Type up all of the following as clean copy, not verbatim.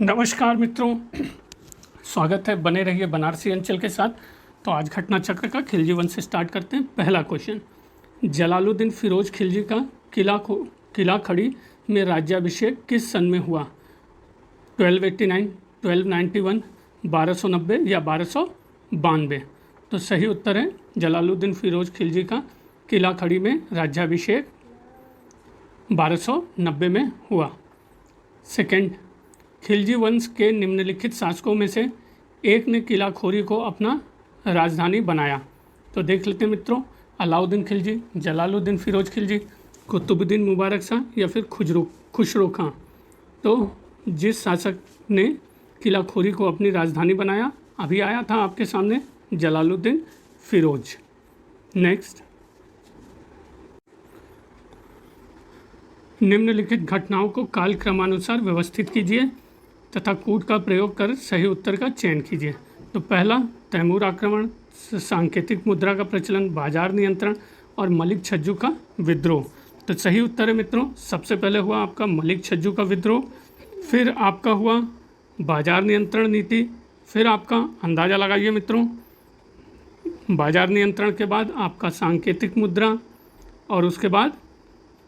नमस्कार मित्रों, स्वागत है। बने रहिए बनारसी अंचल के साथ। तो आज घटना चक्र का खिलजी वंश से स्टार्ट करते हैं। पहला क्वेश्चन, जलालुद्दीन फिरोज खिलजी का किला खड़ी में राज्याभिषेक किस सन में हुआ? 1289, 1291, 1290 या 1292? तो सही उत्तर है जलालुद्दीन फिरोज खिलजी का किला खड़ी में राज्याभिषेक 1290 में हुआ। सेकंड, खिलजी वंश के निम्नलिखित शासकों में से एक ने किला खोरी को अपना राजधानी बनाया। तो देख लेते हैं मित्रों, अलाउद्दीन खिलजी, जलालुद्दीन फिरोज खिलजी, कुतुबुद्दीन मुबारक शाह या फिर खुसरो खां। तो जिस शासक ने किला खोरी को अपनी राजधानी बनाया, अभी आया था आपके सामने, जलालुद्दीन फिरोज। नेक्स्ट, निम्नलिखित घटनाओं को कालक्रमानुसार व्यवस्थित कीजिए तथा कूट का प्रयोग कर सही उत्तर का चयन कीजिए। तो पहला, तैमूर आक्रमण, सांकेतिक मुद्रा का प्रचलन, बाजार नियंत्रण और मलिक छज्जू का विद्रोह। तो सही उत्तर है मित्रों, सबसे पहले हुआ आपका मलिक छज्जू का विद्रोह, फिर आपका हुआ बाजार नियंत्रण नीति, फिर आपका अंदाज़ा लगाइए मित्रों, बाजार नियंत्रण के बाद आपका सांकेतिक मुद्रा और उसके बाद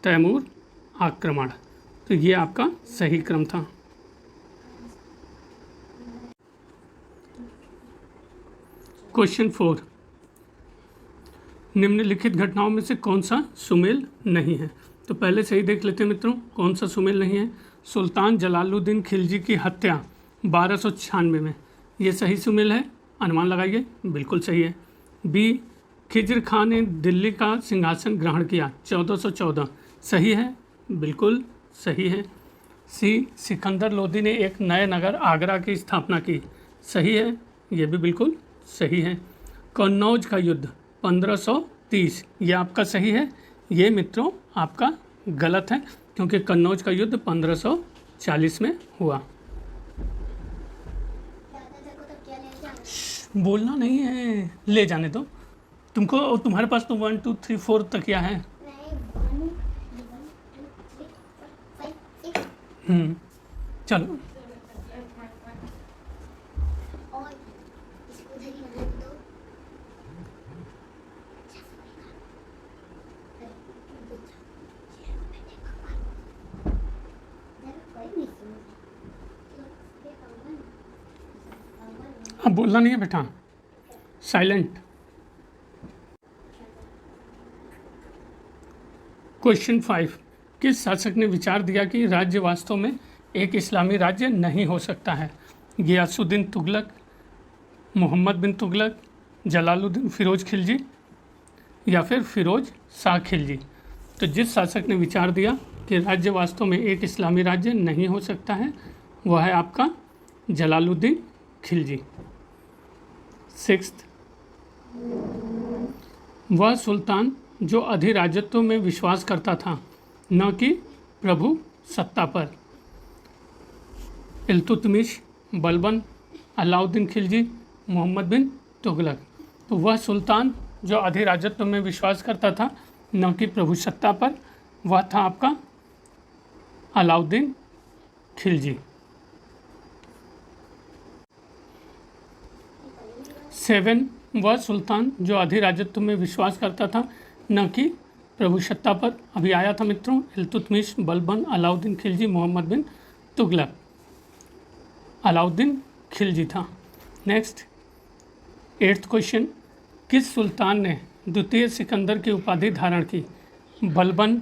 तैमूर आक्रमण। तो ये आपका सही क्रम था। क्वेश्चन 4, निम्नलिखित घटनाओं में से कौन सा सुमेल नहीं है? तो पहले से ही देख लेते हैं मित्रों, कौन सा सुमेल नहीं है। सुल्तान जलालुद्दीन खिलजी की हत्या 1296 में, ये सही सुमेल है, अनुमान लगाइए, बिल्कुल सही है। बी, खिज्र खान ने दिल्ली का सिंहासन ग्रहण किया 1414, सही है, बिल्कुल सही है। सी, सिकंदर लोदी ने एक नए नगर आगरा की स्थापना की, सही है, ये भी बिल्कुल सही है। कन्नौज का युद्ध 1530, ये आपका सही है। ये मित्रों आपका गलत है, क्योंकि कन्नौज का युद्ध 1540 में हुआ। बोलना नहीं है, ले जाने दो तुमको, और तुम्हारे पास तो 1 2 3 4 तकिया है। चलो, अब बोलना नहीं है बेटा, साइलेंट। क्वेश्चन 5, किस शासक ने विचार दिया कि राज्य वास्तव में एक इस्लामी राज्य नहीं हो सकता है? गियासुद्दीन तुगलक, मोहम्मद बिन तुगलक, जलालुद्दीन फिरोज खिलजी या फिर फिरोज शाह खिलजी? तो जिस शासक ने विचार दिया कि राज्य वास्तव में एक इस्लामी राज्य नहीं हो सकता है, वह है आपका जलालुद्दीन खिलजी। 6, वह सुल्तान जो अधिराजत्व में विश्वास करता था, न कि प्रभु सत्ता पर। इल्तुतमिश, बलबन, अलाउद्दीन खिलजी, मोहम्मद बिन तुगलक। तो वह सुल्तान जो अधिराजत्व में विश्वास करता था, न कि प्रभु सत्ता पर, वह था आपका अलाउद्दीन खिलजी। 7, वह सुल्तान जो अधिराजत्व में विश्वास करता था, न कि प्रभु सत्ता पर, अभी आया था मित्रों, इल्तुतमिश, बलबन, अलाउद्दीन खिलजी, मोहम्मद बिन तुगलक। अलाउद्दीन खिलजी था। नेक्स्ट, 8th क्वेश्चन, किस सुल्तान ने द्वितीय सिकंदर की उपाधि धारण की? बलबन,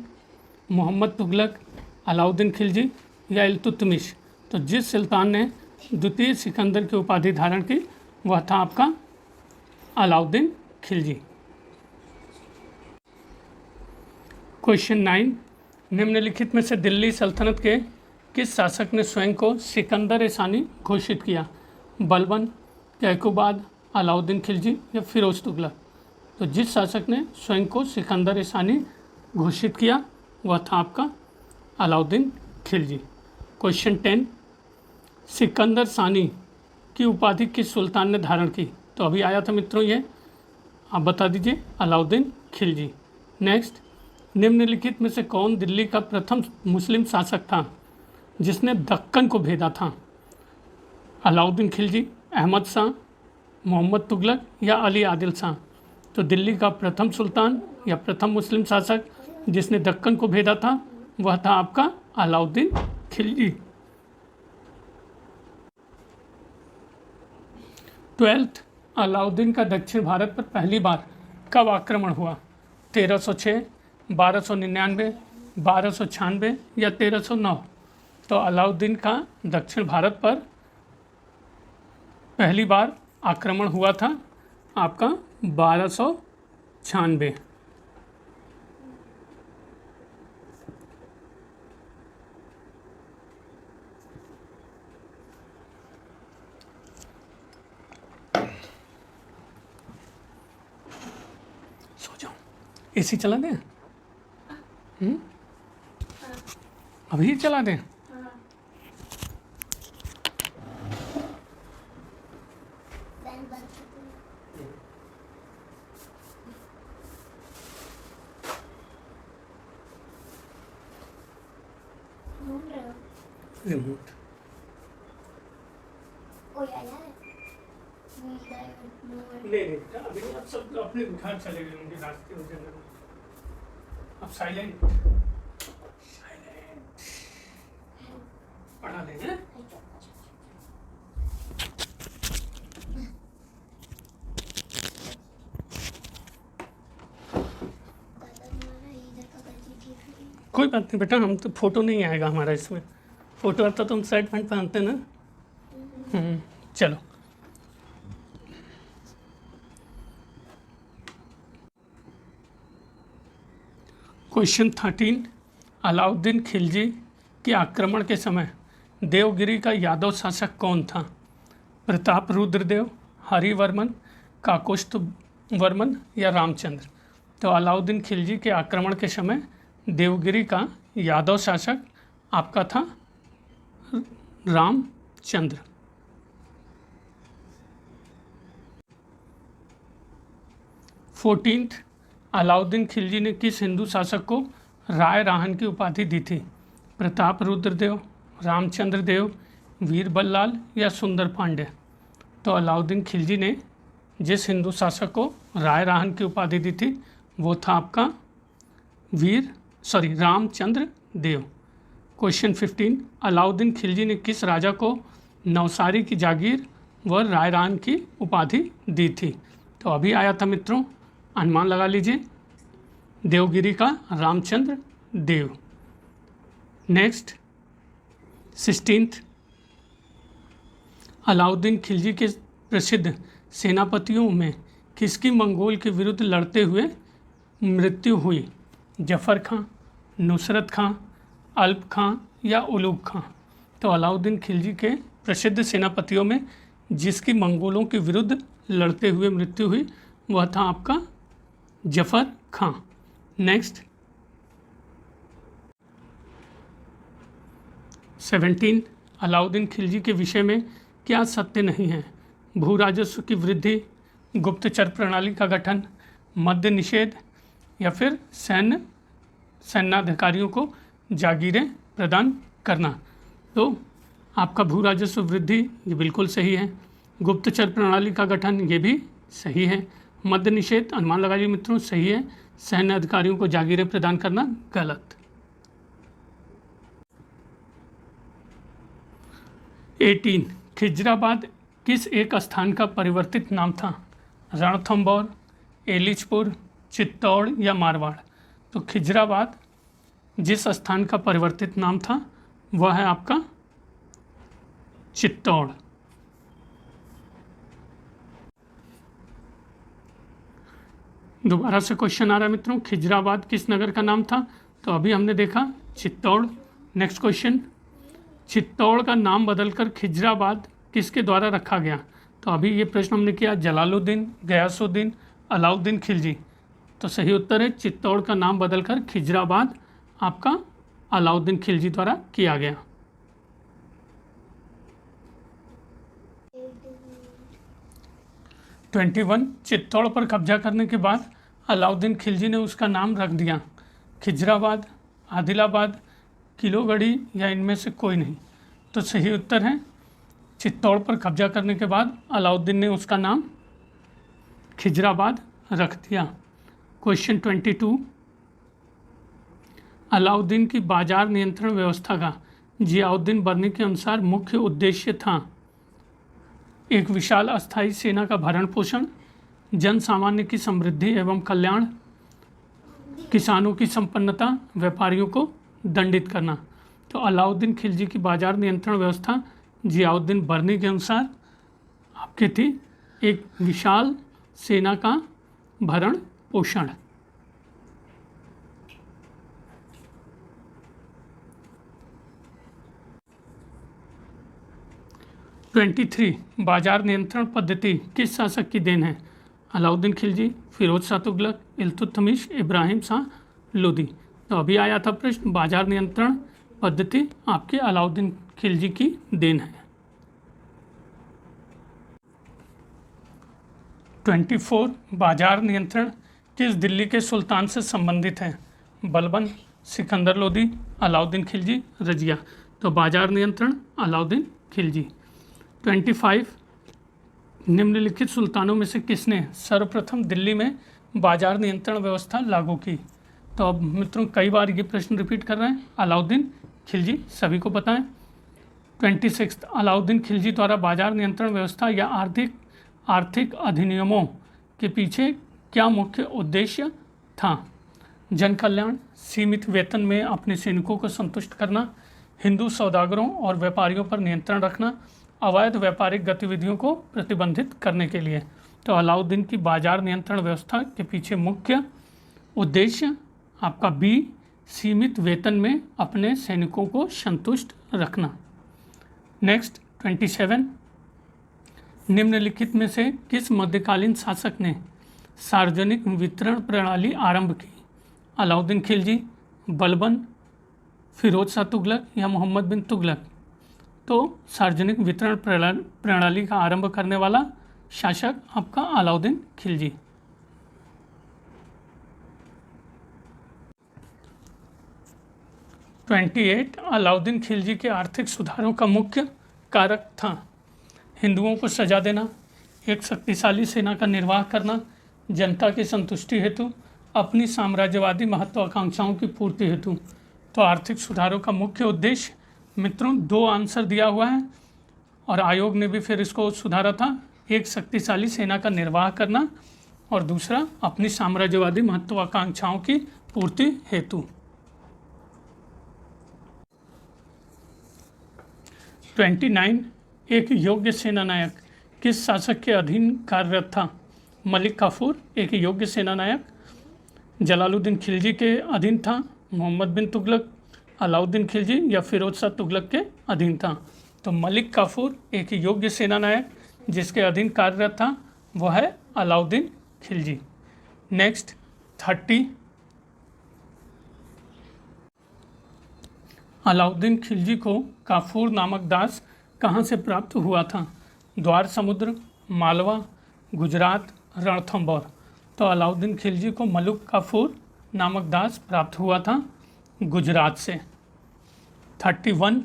मोहम्मद तुगलक, अलाउद्दीन खिलजी या इल्तुतमिश? तो जिस सुल्तान ने द्वितीय सिकंदर की उपाधि धारण की, वह था आपका अलाउद्दीन खिलजी। क्वेश्चन 9, निम्नलिखित में से दिल्ली सल्तनत के किस शासक ने स्वयं को सिकंदर-ए-सानी घोषित किया? बलबन, कैकुबाद, अलाउद्दीन खिलजी या फिरोज तुगलक? तो जिस शासक ने स्वयं को सिकंदर-ए-सानी घोषित किया, वह था आपका अलाउद्दीन खिलजी। क्वेश्चन 10, सिकंदर सानी की उपाधि किस सुल्तान ने धारण की? तो अभी आया था मित्रों, ये आप बता दीजिए, अलाउद्दीन खिलजी। नेक्स्ट, निम्नलिखित में से कौन दिल्ली का प्रथम मुस्लिम शासक था? जिसने दक्कन को भेदा था? अलाउद्दीन खिलजी, अहमद शाह, मोहम्मद तुगलक या अली आदिल शाह? तो दिल्ली का प्रथम सुल्तान या प्रथम मुस्लिम शासक जिसने दक्कन को भेदा था वह था आपका अलाउद्दीन खिलजी। 12th, अलाउद्दीन का दक्षिण भारत पर पहली बार कब आक्रमण हुआ? 1306, 1299, 1296 या 1309? तो अलाउद्दीन का दक्षिण भारत पर पहली बार आक्रमण हुआ था आपका 1296। सो जाओ, एसी चला दें? अभी चला दें? रिमोट नहीं, अभी आप सब अपने घर चले गए उनके रास्ते हो जाएंगे। अब साइलेंट पढ़ा लेंगे। कोई बात नहीं बेटा, हम तो फोटो नहीं आएगा हमारा इसमें। फोटो आता तो हम शर्ट पैंट पहनते ना। चलो, क्वेश्चन 13, अलाउद्दीन खिलजी के आक्रमण के समय देवगिरी का यादव शासक कौन था? प्रताप रुद्रदेव, हरिवर्मन, काकोस्थ वर्मन या रामचंद्र? तो अलाउद्दीन खिलजी के आक्रमण के समय देवगिरी का यादव शासक आपका था रामचंद्र। 14th, अलाउद्दीन खिलजी ने किस हिंदू शासक को राय राहन की उपाधि दी थी? प्रताप रुद्रदेव, रामचंद्र देव, वीर बल्लाल या सुंदर पांडे? तो अलाउद्दीन खिलजी ने जिस हिंदू शासक को राय राहन की उपाधि दी थी वो था आपका रामचंद्र देव। क्वेश्चन 15, अलाउद्दीन खिलजी ने किस राजा को नवसारी की जागीर व राय राहन की उपाधि दी थी? तो अभी आया था मित्रों, अनुमान लगा लीजिए, देवगिरी का रामचंद्र देव। नेक्स्ट 16th, अलाउद्दीन खिलजी के प्रसिद्ध सेनापतियों में किसकी मंगोल के विरुद्ध लड़ते हुए मृत्यु हुई? जफ़र खां, नुसरत खां, अल्प खां या उलूग खां? तो अलाउद्दीन खिलजी के प्रसिद्ध सेनापतियों में जिसकी मंगोलों के विरुद्ध लड़ते हुए मृत्यु हुई वह था आपका जफ़र खां। नेक्स्ट 17, अलाउद्दीन खिलजी के विषय में क्या सत्य नहीं है? भू राजस्व की वृद्धि, गुप्तचर प्रणाली का गठन, मद्य निषेध या फिर सैन्याधिकारियों को जागीरें प्रदान करना? तो आपका भू राजस्व वृद्धि ये बिल्कुल सही है, गुप्तचर प्रणाली का गठन ये भी सही है, मद्य निषेध अनुमान लगाइए मित्रों सही है, सैन्य अधिकारियों को जागीरें प्रदान करना गलत। 18, खिजराबाद किस एक स्थान का परिवर्तित नाम था? रणथंभौर, एलिचपुर, चित्तौड़ या मारवाड़? तो खिजराबाद जिस स्थान का परिवर्तित नाम था वह है आपका चित्तौड़। दोबारा से क्वेश्चन आ रहा है मित्रों, खिजराबाद किस नगर का नाम था? तो अभी हमने देखा चित्तौड़। नेक्स्ट क्वेश्चन, चित्तौड़ का नाम बदलकर खिजराबाद किसके द्वारा रखा गया? तो अभी ये प्रश्न हमने किया जलालुद्दीन, गयासुद्दीन, अलाउद्दीन खिलजी। तो सही उत्तर है चित्तौड़ का नाम बदलकर खिजराबाद आपका अलाउद्दीन खिलजी द्वारा किया गया। 21, चित्तौड़ पर कब्जा करने के बाद अलाउद्दीन खिलजी ने उसका नाम रख दिया खिजराबाद, आदिलाबाद, किलोगढ़ी या इनमें से कोई नहीं। तो सही उत्तर है चित्तौड़ पर कब्जा करने के बाद अलाउद्दीन ने उसका नाम खिजराबाद रख दिया। क्वेश्चन 22, अलाउद्दीन की बाजार नियंत्रण व्यवस्था का जियाउद्दीन बर्नी के अनुसार मुख्य उद्देश्य था एक विशाल अस्थायी सेना का भरण पोषण, जन सामान्य की समृद्धि एवं कल्याण, किसानों की संपन्नता, व्यापारियों को दंडित करना। तो अलाउद्दीन खिलजी की बाजार नियंत्रण व्यवस्था जियाउद्दीन बर्नी के अनुसार आपकी थी एक विशाल सेना का भरण पोषण। 23, बाजार नियंत्रण पद्धति किस शासक की देन है? अलाउद्दीन खिलजी, फिरोज शाह तुगलक, इल्तुतमिश, इब्राहिम शाह लोदी। तो अभी आया था प्रश्न, बाजार नियंत्रण पद्धति आपके अलाउद्दीन खिलजी की देन है। 24, बाजार नियंत्रण किस दिल्ली के सुल्तान से संबंधित है? बलबन, सिकंदर लोदी, अलाउद्दीन खिलजी, रजिया। तो बाजार नियंत्रण अलाउद्दीन खिलजी। 25, निम्नलिखित सुल्तानों में से किसने सर्वप्रथम दिल्ली में बाजार नियंत्रण व्यवस्था लागू की? तो अब मित्रों कई बार ये प्रश्न रिपीट कर रहे हैं। अलाउद्दीन खिलजी सभी को पता है। 26, अलाउद्दीन खिलजी द्वारा बाजार नियंत्रण व्यवस्था या आर्थिक अधिनियमों के पीछे क्या मुख्य उद्देश्य था? जन कल्याण, सीमित वेतन में अपने सैनिकों को संतुष्ट करना, हिंदू सौदागरों और व्यापारियों पर नियंत्रण रखना, अवैध व्यापारिक गतिविधियों को प्रतिबंधित करने के लिए। तो अलाउद्दीन की बाजार नियंत्रण व्यवस्था के पीछे मुख्य उद्देश्य आपका बी, सीमित वेतन में अपने सैनिकों को संतुष्ट रखना। नेक्स्ट 27, निम्नलिखित में से किस मध्यकालीन शासक ने सार्वजनिक वितरण प्रणाली आरंभ की? अलाउद्दीन खिलजी, बलबन, फिरोज शाह तुगलक या मोहम्मद बिन तुगलक। तो सार्वजनिक वितरण प्रणाली का आरंभ करने वाला शासक आपका अलाउद्दीन खिलजी। 28, अलाउद्दीन खिलजी के आर्थिक सुधारों का मुख्य कारक था हिंदुओं को सजा देना, एक शक्तिशाली सेना का निर्वाह करना, जनता की संतुष्टि हेतु, अपनी साम्राज्यवादी महत्वाकांक्षाओं की पूर्ति हेतु। तो आर्थिक सुधारों का मुख्य उद्देश्य मित्रों 2 आंसर दिया हुआ है और आयोग ने भी फिर इसको सुधारा था। एक शक्तिशाली सेना का निर्वाह करना और दूसरा अपनी साम्राज्यवादी महत्वाकांक्षाओं की पूर्ति हेतु। 29, एक योग्य सेनानायक किस शासक के अधीन कार्यरत था? मलिक काफूर एक योग्य सेनानायक जलालुद्दीन खिलजी के अधीन था, मोहम्मद बिन तुगलक, अलाउद्दीन खिलजी या फिरोज शाह तुगलक के अधीन था। तो मलिक काफूर एक योग्य सेनानायक जिसके अधीन कार्यरत था वह है अलाउद्दीन खिलजी। नेक्स्ट 30, अलाउद्दीन खिलजी को काफूर नामक दास कहाँ से प्राप्त हुआ था? द्वार समुद्र, मालवा, गुजरात, रणथंभौर। तो अलाउद्दीन खिलजी को मलिक काफूर नामक दास प्राप्त हुआ था गुजरात से। 31,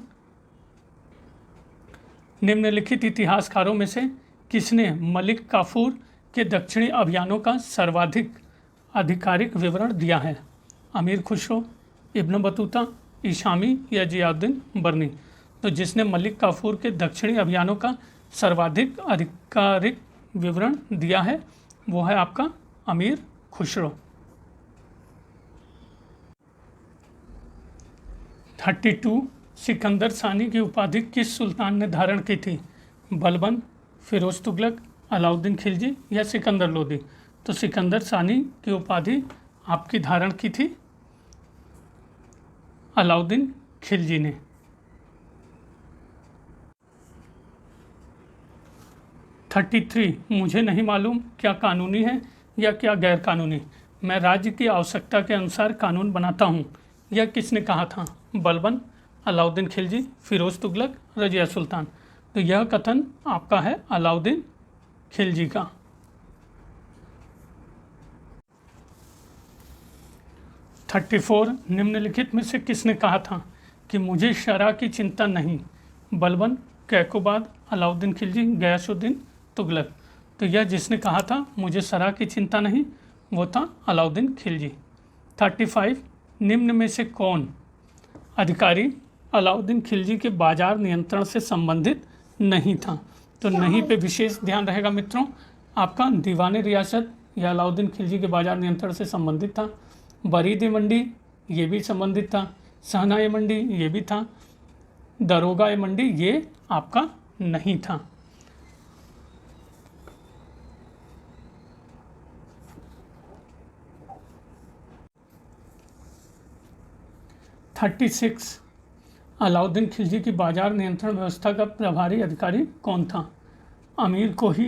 निम्नलिखित इतिहासकारों में से किसने मलिक काफूर के दक्षिणी अभियानों का सर्वाधिक आधिकारिक विवरण दिया है? अमीर खुसरो, इब्न बतूता, ईशामी या जियाउद्दीन बर्नी। तो जिसने मलिक काफूर के दक्षिणी अभियानों का सर्वाधिक आधिकारिक विवरण दिया है वो है आपका अमीर खुसरो। 32, सिकंदर सानी की उपाधि किस सुल्तान ने धारण की थी? बलबन, फिरोज तुगलक, अलाउद्दीन खिलजी या सिकंदर लोदी। तो सिकंदर सानी की उपाधि आपकी धारण की थी अलाउद्दीन खिलजी ने। 33, मुझे नहीं मालूम क्या कानूनी है या क्या गैर कानूनी, मैं राज्य की आवश्यकता के अनुसार कानून बनाता हूँ, यह किसने कहा था? बलबन, अलाउद्दीन खिलजी, फिरोज तुगलक, रजिया सुल्तान। तो यह कथन आपका है अलाउद्दीन खिलजी का। 34, निम्नलिखित में से किसने कहा था कि मुझे शरह की चिंता नहीं, बलबन, कैकोबाद, अलाउद्दीन खिलजी, गयासुद्दीन तुगलक। तो यह जिसने कहा था मुझे शरह की चिंता नहीं, वो था अलाउद्दीन खिलजी। 35 निम्न में से कौन अधिकारी अलाउद्दीन खिलजी के बाजार नियंत्रण से संबंधित नहीं था? तो नहीं पे विशेष ध्यान रहेगा मित्रों। आपका दीवाने रियासत या अलाउद्दीन खिलजी के बाजार नियंत्रण से संबंधित था। बरीद मंडी ये भी संबंधित था। सहना मंडी ये भी था। दरोगा मंडी ये आपका नहीं था। 36 अलाउद्दीन खिलजी की बाजार नियंत्रण व्यवस्था का प्रभारी अधिकारी कौन था? अमीर कोही,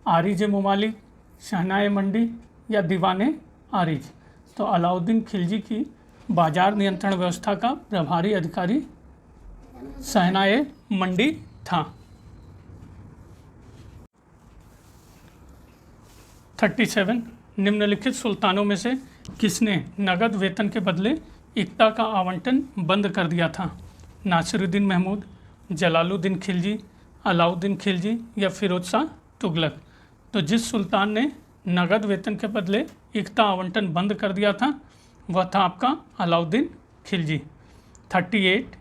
आरिज ममालिक, शहनाए मंडी या दीवाने आरिज? तो अलाउद्दीन खिलजी की बाजार नियंत्रण व्यवस्था का प्रभारी अधिकारी शहनाए मंडी था। 37 निम्नलिखित सुल्तानों में से किसने नगद वेतन के बदले इक्ता का आवंटन बंद कर दिया था? नासिरुद्दीन महमूद, जलालुद्दीन खिलजी, अलाउद्दीन खिलजी या फिरोज शाह तुगलक? तो जिस सुल्तान ने नगद वेतन के बदले इक्ता आवंटन बंद कर दिया था वह था आपका अलाउद्दीन खिलजी। 38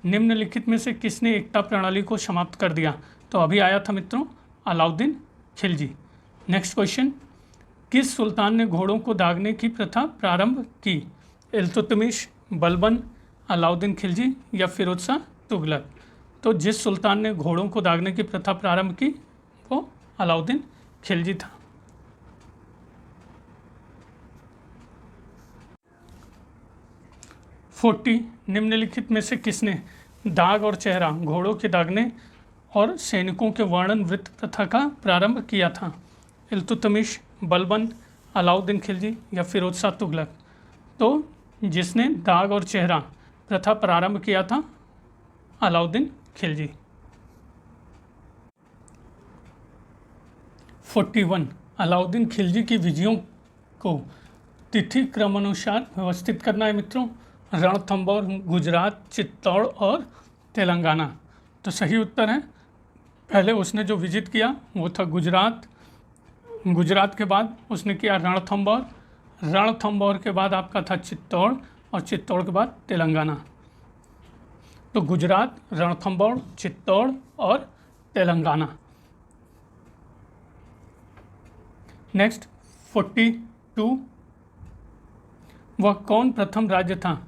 निम्नलिखित में से किसने इक्ता प्रणाली को समाप्त कर दिया? तो अभी आया था मित्रों अलाउद्दीन खिलजी। नेक्स्ट क्वेश्चन, किस सुल्तान ने घोड़ों को दागने की प्रथा प्रारंभ की? इल्तुतमिश, बलबन, अलाउद्दीन खिलजी या फिरोज शाह तुगलक? तो जिस सुल्तान ने घोड़ों को दागने की प्रथा प्रारंभ की वो अलाउद्दीन खिलजी था। 40 निम्नलिखित में से किसने दाग और चेहरा, घोड़ों के दागने और सैनिकों के वर्णन वृत्त प्रथा का प्रारंभ किया था? इल्तुतमिश, बलबन, अलाउद्दीन खिलजी या फिरोज शाह तुगलक? तो जिसने दाग और चेहरा प्रथा प्रारंभ किया था अलाउद्दीन खिलजी। 41 अलाउद्दीन खिलजी की विजयों को तिथि क्रमानुसार व्यवस्थित करना है मित्रों। रणथंबोर, गुजरात, चित्तौड़ और तेलंगाना। तो सही उत्तर है पहले उसने जो विजिट किया वो था गुजरात, गुजरात के बाद उसने किया रणथंबोर, रणथंबोर के बाद आपका था चित्तौड़ और चित्तौड़ के बाद तेलंगाना। तो गुजरात, रणथंबोर, चित्तौड़ और तेलंगाना। नेक्स्ट 42 वह कौन प्रथम राज्य था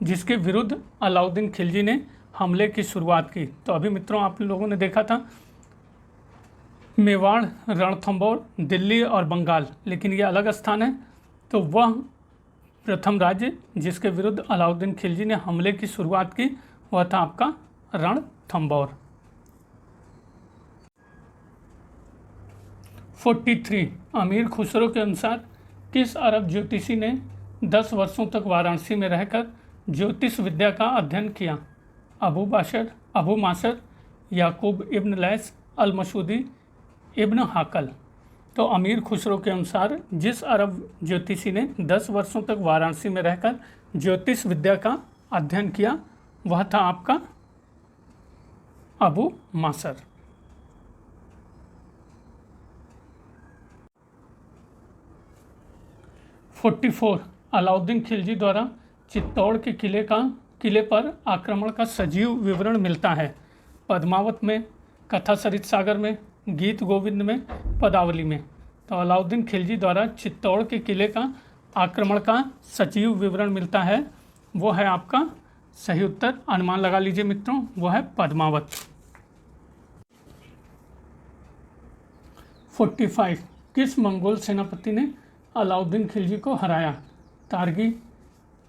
जिसके विरुद्ध अलाउद्दीन खिलजी ने हमले की शुरुआत की? तो अभी मित्रों आप लोगों ने देखा था मेवाड़, रणथंबोर, दिल्ली और बंगाल, लेकिन ये अलग स्थान है। तो वह प्रथम राज्य जिसके विरुद्ध अलाउद्दीन खिलजी ने हमले की शुरुआत की वह था आपका रणथंबोर। 43 अमीर खुसरो के अनुसार किस अरब ज्योतिषी ने 10 वर्षों तक वाराणसी में रहकर ज्योतिष विद्या का अध्ययन किया? अबू मासर, याकूब इब्न लैस, अल मसूदी, इब्न हाकल? तो अमीर खुसरो के अनुसार जिस अरब ज्योतिषी ने 10 वर्षों तक वाराणसी में रहकर ज्योतिष विद्या का अध्ययन किया वह था आपका अबू मासर। 44 अलाउद्दीन खिलजी द्वारा चित्तौड़ के किले पर आक्रमण का सजीव विवरण मिलता है? पद्मावत में, कथा सरित सागर में, गीत गोविंद में, पदावली में? तो अलाउद्दीन खिलजी द्वारा चित्तौड़ के किले का आक्रमण का सजीव विवरण मिलता है वो है आपका सही उत्तर, अनुमान लगा लीजिए मित्रों, वो है पद्मावत। 45 किस मंगोल सेनापति ने अलाउद्दीन खिलजी को हराया? तारगी,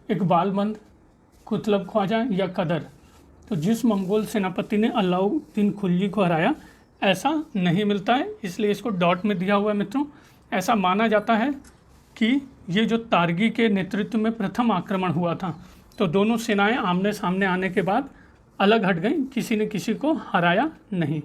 इकबालमंद, कुतलब ख्वाजा या कदर? तो जिस मंगोल सेनापति ने अलाउद्दीन खिलजी को हराया ऐसा नहीं मिलता है, इसलिए इसको डॉट में दिया हुआ है मित्रों। ऐसा माना जाता है कि ये जो तारगी के नेतृत्व में प्रथम आक्रमण हुआ था तो दोनों सेनाएं आमने सामने आने के बाद अलग हट गईं, किसी ने किसी को हराया नहीं।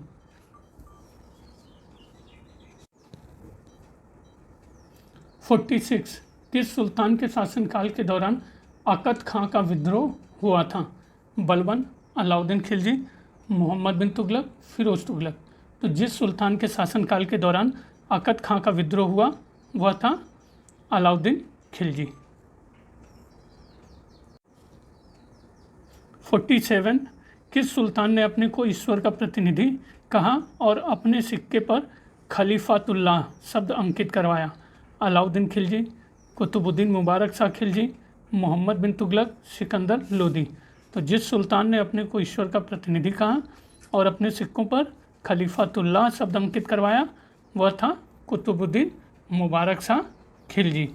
46 किस सुल्तान के शासनकाल के दौरान अकत खां का विद्रोह हुआ था? बलबन, अलाउद्दीन खिलजी, मोहम्मद बिन तुगलक, फिरोज तुगलक। तो जिस सुल्तान के शासनकाल के दौरान अकद खां का विद्रोह हुआ वह था अलाउद्दीन खिलजी। 47 किस सुल्तान ने अपने को ईश्वर का प्रतिनिधि कहा और अपने सिक्के पर खलीफातुल्लाह शब्द अंकित करवाया? अलाउद्दीन खिलजी, कुतुबुद्दीन मुबारक शाह खिलजी, मोहम्मद बिन तुगलक, सिकंदर लोदी। तो जिस सुल्तान ने अपने को ईश्वर का प्रतिनिधि कहा और अपने सिक्कों पर खलीफातुल्लाह शब्द अंकित करवाया वह था कुतुबुद्दीन मुबारक शाह खिलजी।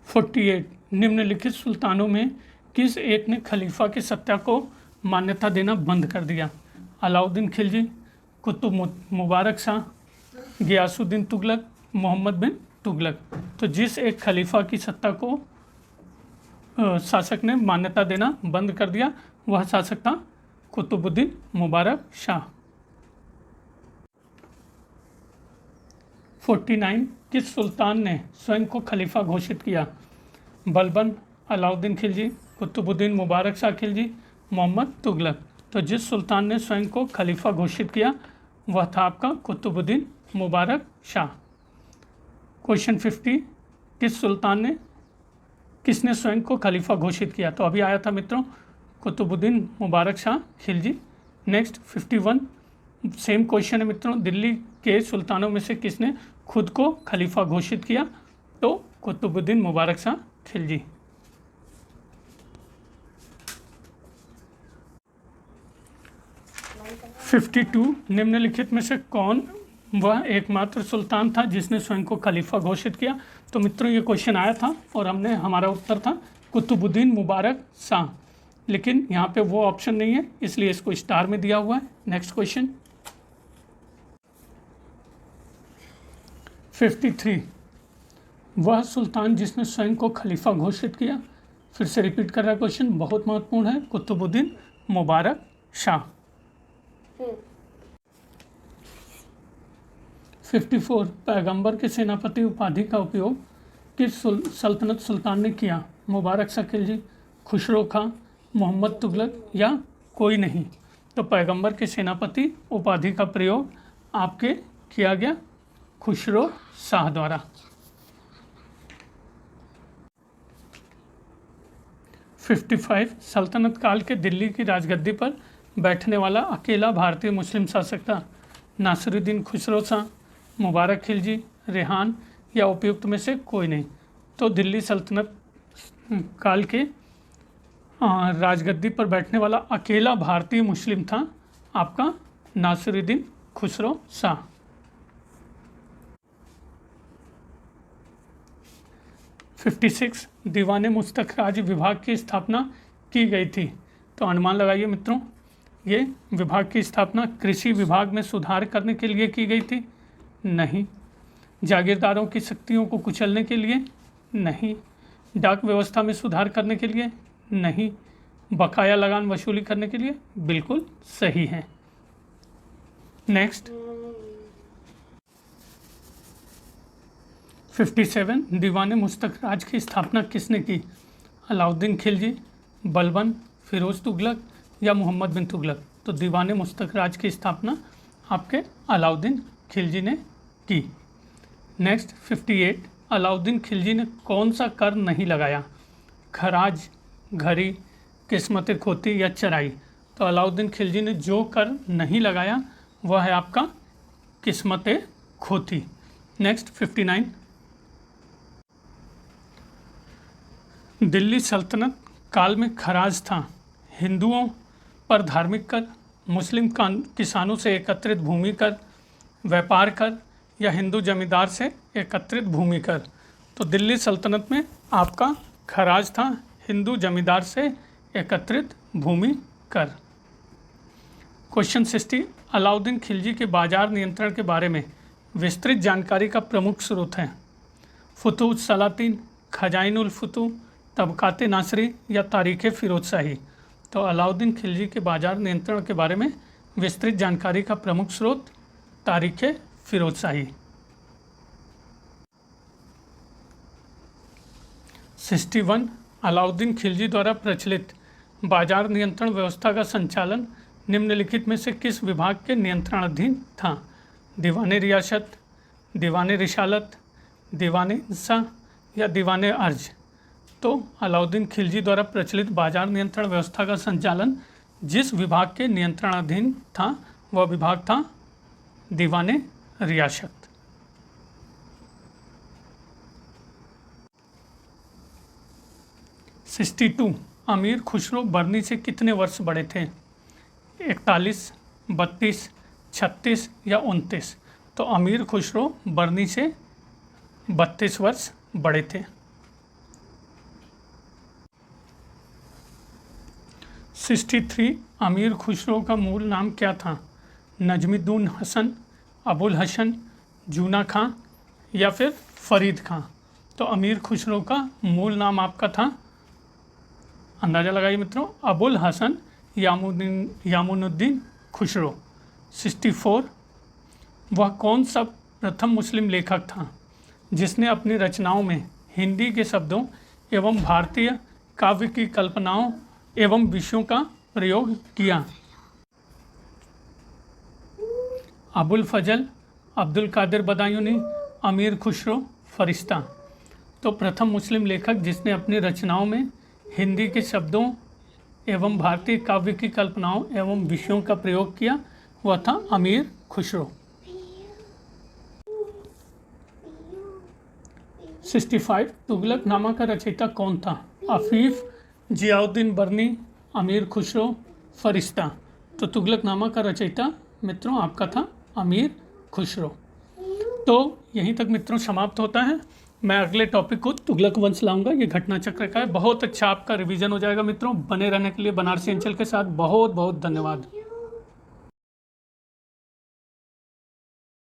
48 निम्नलिखित सुल्तानों में किस एक ने खलीफा की सत्ता को मान्यता देना बंद कर दिया? अलाउद्दीन खिलजी, कुतुब मुबारक शाह, गियासुद्दीन तुगलक, मोहम्मद बिन तुगलक। तो जिस एक खलीफा की सत्ता को शासक ने मान्यता देना बंद कर दिया वह शासक था कुतुबुद्दीन मुबारक शाह। 49 किस सुल्तान ने स्वयं को खलीफा घोषित किया? बलबन, अलाउद्दीन खिलजी, कुतुबुद्दीन मुबारक शाह खिलजी, मोहम्मद तुगलक। तो जिस सुल्तान ने स्वयं को खलीफा घोषित किया वह था आपका कुतुबुद्दीन मुबारक शाह। क्वेश्चन 50 किसने स्वयं को खलीफा घोषित किया? तो अभी आया था मित्रों Qutbuddin Mubarak Shah Khilji. Next 51 same question है मित्रों, दिल्ली के सुल्तानों में से किसने खुद को खलीफा घोषित किया? तो कुतुबुद्दीन मुबारक शाह खिलजी। फिफ्टी 52 निम्नलिखित में से कौन वह एकमात्र सुल्तान था जिसने स्वयं को खलीफा घोषित किया? तो मित्रों ये क्वेश्चन आया था और हमारा उत्तर था कुतुबुद्दीन मुबारक शाह, लेकिन यहाँ पे वो ऑप्शन नहीं है इसलिए इसको स्टार में दिया हुआ है। नेक्स्ट क्वेश्चन 53 वह सुल्तान जिसने स्वयं को खलीफा घोषित किया? फिर से रिपीट कर रहा है क्वेश्चन, बहुत महत्वपूर्ण है, कुतुबुद्दीन मुबारक शाह। 54 पैगंबर के सेनापति उपाधि का उपयोग किस सल्तनत सुल्तान ने किया? मुबारक शाह खिलजी, खुसरो खां, मोहम्मद तुगलक या कोई नहीं? तो पैगंबर के सेनापति उपाधि का प्रयोग आपके किया गया खुसरो शाह द्वारा। 55 सल्तनत काल के दिल्ली की राजगद्दी पर बैठने वाला अकेला भारतीय मुस्लिम शासक था? नासिरुद्दीन खुसरो शाह, मुबारक खिलजी, रेहान या उपयुक्त में से कोई नहीं? तो दिल्ली सल्तनत काल के राजगद्दी पर बैठने वाला अकेला भारतीय मुस्लिम था आपका नासिरुद्दीन खुसरो शाह। 56 दीवाने मुस्तखराज विभाग की स्थापना की गई थी? तो अनुमान लगाइए मित्रों, ये विभाग की स्थापना कृषि विभाग में सुधार करने के लिए की गई थी? नहीं। जागीरदारों की शक्तियों को कुचलने के लिए? नहीं। डाक व्यवस्था में सुधार करने के लिए? नहीं। बकाया लगान वसूली करने के लिए? बिल्कुल सही है। नेक्स्ट 57 दीवाने मुस्तखराज की स्थापना किसने की? अलाउद्दीन खिलजी, बलबन, फिरोज तुगलक या मोहम्मद बिन तुगलक? तो दीवाने मुस्तखराज की स्थापना आपके अलाउद्दीन खिलजी ने की। नेक्स्ट 58 अलाउद्दीन खिलजी ने कौन सा कर नहीं लगाया? खराज, घरी, किस्मत खोती या चराई? तो अलाउद्दीन खिलजी ने जो कर नहीं लगाया वह है आपका किस्मत खोती। नेक्स्ट 59 दिल्ली सल्तनत काल में खराज था हिंदुओं पर धार्मिक कर, मुस्लिम किसानों से एकत्रित भूमि कर, व्यापार कर या हिंदू जमींदार से एकत्रित भूमि कर? तो दिल्ली सल्तनत में आपका खराज था हिंदू जमींदार से एकत्रित भूमि कर। क्वेश्चन 60 अलाउद्दीन खिलजी के बाजार नियंत्रण के बारे में विस्तृत जानकारी का प्रमुख स्रोत है? फुतूह सलातीन, खजाइनुल फुतूह, तबकाते नासरी या तारीख़ फ़िरोज़शाही? तो अलाउद्दीन खिलजी के बाजार नियंत्रण के बारे में विस्तृत जानकारी का प्रमुख स्रोत तारीख़ फ़िरोज़शाही। 61 अलाउद्दीन खिलजी द्वारा प्रचलित बाजार नियंत्रण व्यवस्था का संचालन निम्नलिखित में से किस विभाग के नियंत्रणाधीन था? दीवान रियासत, दीवान रिसालत, दीवान इंसा या दीवान अर्ज। तो अलाउद्दीन खिलजी द्वारा प्रचलित बाजार नियंत्रण व्यवस्था का संचालन जिस विभाग के नियंत्रणाधीन था वह विभाग था दीवान रियासत। 62 अमीर खुसरो बर्नी से कितने वर्ष बड़े थे? 41, 32, 36 या 29। तो अमीर खुसरो बर्नी से 32 वर्ष बड़े थे। 63 अमीर खुसरो का मूल नाम क्या था? नजमुद्दीन हसन, अबुल हसन, जूना खां या फिर फरीद खां। तो अमीर खुसरो का मूल नाम आपका था, अंदाज़ा लगाइए मित्रों, अबुल हसन यामुनुद्दीन खुसरो। 64 वह कौन सा प्रथम मुस्लिम लेखक था जिसने अपनी रचनाओं में हिंदी के शब्दों एवं भारतीय काव्य की कल्पनाओं एवं विषयों का प्रयोग किया? अबुल फजल, अब्दुल कादिर बदायूनी, अमीर खुसरो, फरिश्ता। तो प्रथम मुस्लिम लेखक जिसने अपनी रचनाओं में हिंदी के शब्दों एवं भारतीय काव्य की कल्पनाओं एवं विषयों का प्रयोग किया वह था अमीर खुसरो। 65 तुगलकनामा का रचयिता कौन था? अफीफ, जियाउद्दीन बर्नी, अमीर खुसरो, फरिश्ता। तो तुगलकनामा का रचयिता मित्रों आपका था अमीर खुसरो। तो यहीं तक मित्रों समाप्त होता है। मैं अगले टॉपिक को तुगलक वंश लाऊंगा। ये घटना चक्र का है। बहुत अच्छा आपका रिवीजन हो जाएगा मित्रों। बने रहने के लिए बनारसी अंचल के साथ बहुत बहुत धन्यवाद।